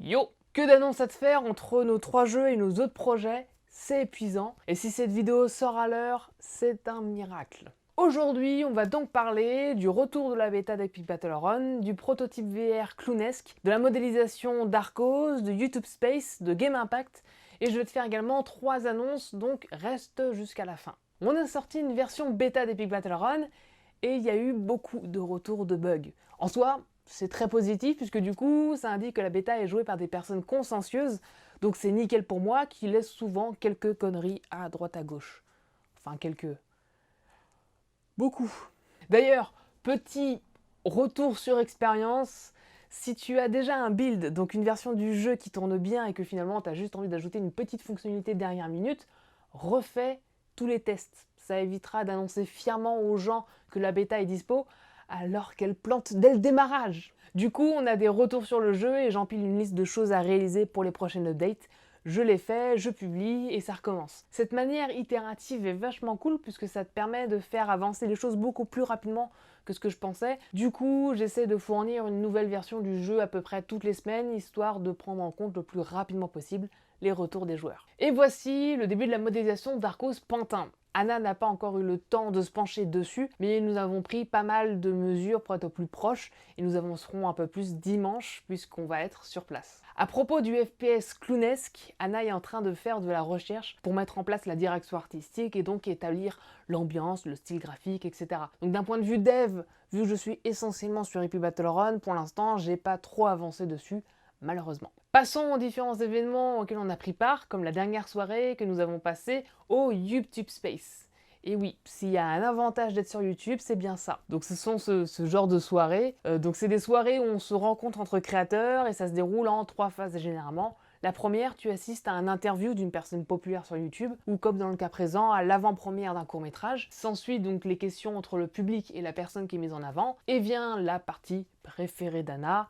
Yo! Que d'annonces à te faire entre nos 3 jeux et nos autres projets, c'est épuisant. Et si cette vidéo sort à l'heure, c'est un miracle. Aujourd'hui, on va donc parler du retour de la bêta d'Epic Battle Run, du prototype VR clownesque, de la modélisation d'Arcos, de YouTube Space, de Game Impact, et je vais te faire également 3 annonces, donc reste jusqu'à la fin. On a sorti une version bêta d'Epic Battle Run, et il y a eu beaucoup de retours de bugs. En soi, c'est très positif puisque du coup, ça indique que la bêta est jouée par des personnes consciencieuses, donc c'est nickel pour moi qui laisse souvent quelques conneries à droite à gauche. Enfin, quelques... beaucoup. D'ailleurs, petit retour sur expérience, si tu as déjà un build, donc une version du jeu qui tourne bien et que finalement tu as juste envie d'ajouter une petite fonctionnalité dernière minute, refais tous les tests. Ça évitera d'annoncer fièrement aux gens que la bêta est dispo alors qu'elle plante dès le démarrage. Du coup, on a des retours sur le jeu et j'empile une liste de choses à réaliser pour les prochaines updates. Je les fais, je publie et ça recommence. Cette manière itérative est vachement cool puisque ça te permet de faire avancer les choses beaucoup plus rapidement que ce que je pensais. Du coup, j'essaie de fournir une nouvelle version du jeu à peu près toutes les semaines, histoire de prendre en compte le plus rapidement possible les retours des joueurs. Et voici le début de la modélisation d'Arcos Pantin. Anna n'a pas encore eu le temps de se pencher dessus, mais nous avons pris pas mal de mesures pour être au plus proche et nous avancerons un peu plus dimanche puisqu'on va être sur place. À propos du FPS clownesque, Anna est en train de faire de la recherche pour mettre en place la direction artistique et donc établir l'ambiance, le style graphique, etc. Donc d'un point de vue dev, vu que je suis essentiellement sur Epic Battle Run, pour l'instant j'ai pas trop avancé dessus, malheureusement. Passons aux différents événements auxquels on a pris part, comme la dernière soirée que nous avons passée au YouTube Space. Et oui, s'il y a un avantage d'être sur YouTube, c'est bien ça. Donc ce sont ce genre de soirées. Donc c'est des soirées où on se rencontre entre créateurs et ça se déroule en 3 phases généralement. La première, tu assistes à un interview d'une personne populaire sur YouTube, ou comme dans le cas présent, à l'avant-première d'un court-métrage. S'ensuit donc les questions entre le public et la personne qui est mise en avant. Et vient la partie préférée d'Anna,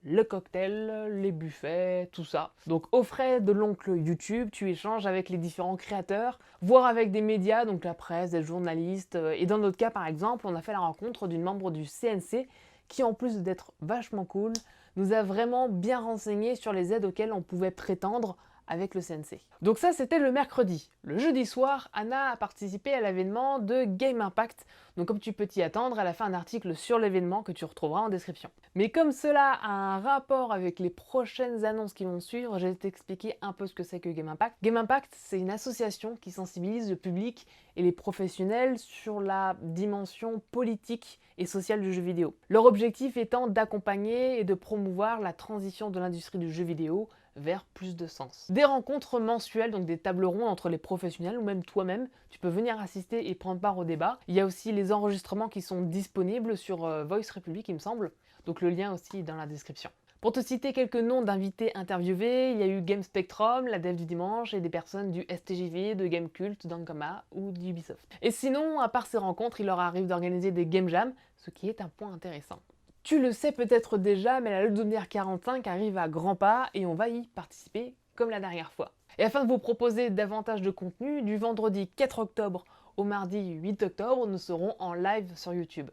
le cocktail, les buffets, tout ça. Donc aux frais de l'oncle YouTube, tu échanges avec les différents créateurs, voire avec des médias, donc la presse, des journalistes. Et dans notre cas par exemple, on a fait la rencontre d'une membre du CNC qui en plus d'être vachement cool, nous a vraiment bien renseigné sur les aides auxquelles on pouvait prétendre avec le CNC. Donc ça c'était le mercredi. Le jeudi soir, Anna a participé à l'événement de Game Impact. Donc comme tu peux t'y attendre, elle a fait un article sur l'événement que tu retrouveras en description. Mais comme cela a un rapport avec les prochaines annonces qui vont suivre, je vais t'expliquer un peu ce que c'est que Game Impact. Game Impact, c'est une association qui sensibilise le public et les professionnels sur la dimension politique et sociale du jeu vidéo. Leur objectif étant d'accompagner et de promouvoir la transition de l'industrie du jeu vidéo vers plus de sens. Des rencontres mensuelles, donc des tables rondes entre les professionnels ou même toi-même, tu peux venir assister et prendre part au débat. Il y a aussi les enregistrements qui sont disponibles sur Voice Republic, il me semble, donc le lien aussi est dans la description. Pour te citer quelques noms d'invités interviewés, il y a eu Game Spectrum, la dev du dimanche, et des personnes du STJV, de Gamecult, d'Ankama ou d'Ubisoft. Et sinon, à part ces rencontres, il leur arrive d'organiser des Game Jams, ce qui est un point intéressant. Tu le sais peut-être déjà, mais la Ludomière 45 arrive à grands pas et on va y participer comme la dernière fois. Et afin de vous proposer davantage de contenu, du vendredi 4 octobre au mardi 8 octobre, nous serons en live sur YouTube.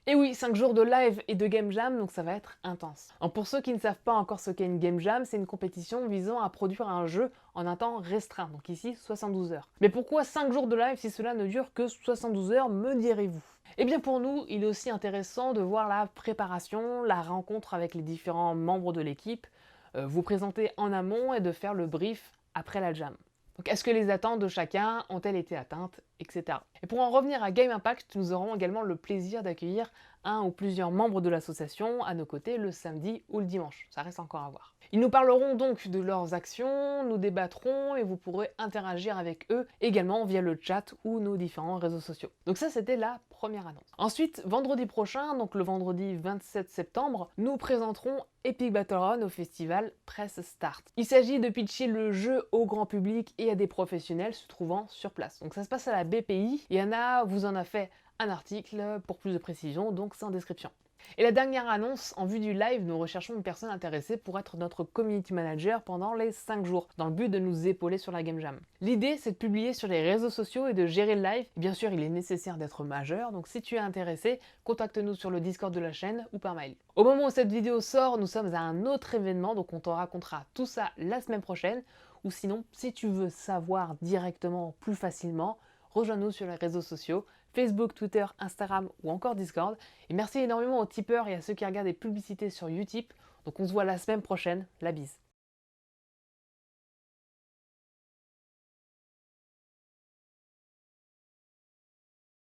Et oui, 5 jours de live et de game jam, donc ça va être intense. Alors pour ceux qui ne savent pas encore ce qu'est une game jam, c'est une compétition visant à produire un jeu en un temps restreint, donc ici 72 heures. Mais pourquoi 5 jours de live si cela ne dure que 72 heures, me direz-vous? Eh bien pour nous, il est aussi intéressant de voir la préparation, la rencontre avec les différents membres de l'équipe, vous présenter en amont et de faire le brief après la jam. Donc est-ce que les attentes de chacun ont-elles été atteintes, etc. Et pour en revenir à Game Impact, nous aurons également le plaisir d'accueillir un ou plusieurs membres de l'association à nos côtés le samedi ou le dimanche. Ça reste encore à voir. Ils nous parleront donc de leurs actions, nous débattrons et vous pourrez interagir avec eux également via le chat ou nos différents réseaux sociaux. Donc ça c'était la première annonce. Ensuite, vendredi prochain, donc le vendredi 27 septembre, nous présenterons Epic Battle Run au festival Press Start. Il s'agit de pitcher le jeu au grand public et à des professionnels se trouvant sur place. Donc ça se passe à la BPI et Anna vous en a fait un article pour plus de précision, donc c'est en description. Et la dernière annonce, en vue du live, nous recherchons une personne intéressée pour être notre community manager pendant les 5 jours, dans le but de nous épauler sur la Game Jam. L'idée, c'est de publier sur les réseaux sociaux et de gérer le live. Et bien sûr, il est nécessaire d'être majeur, donc si tu es intéressé, contacte-nous sur le Discord de la chaîne ou par mail. Au moment où cette vidéo sort, nous sommes à un autre événement, donc on te racontera tout ça la semaine prochaine. Ou sinon, si tu veux savoir directement plus facilement, rejoins-nous sur les réseaux sociaux, Facebook, Twitter, Instagram ou encore Discord. Et merci énormément aux tipeurs et à ceux qui regardent des publicités sur Utip. Donc on se voit la semaine prochaine. La bise.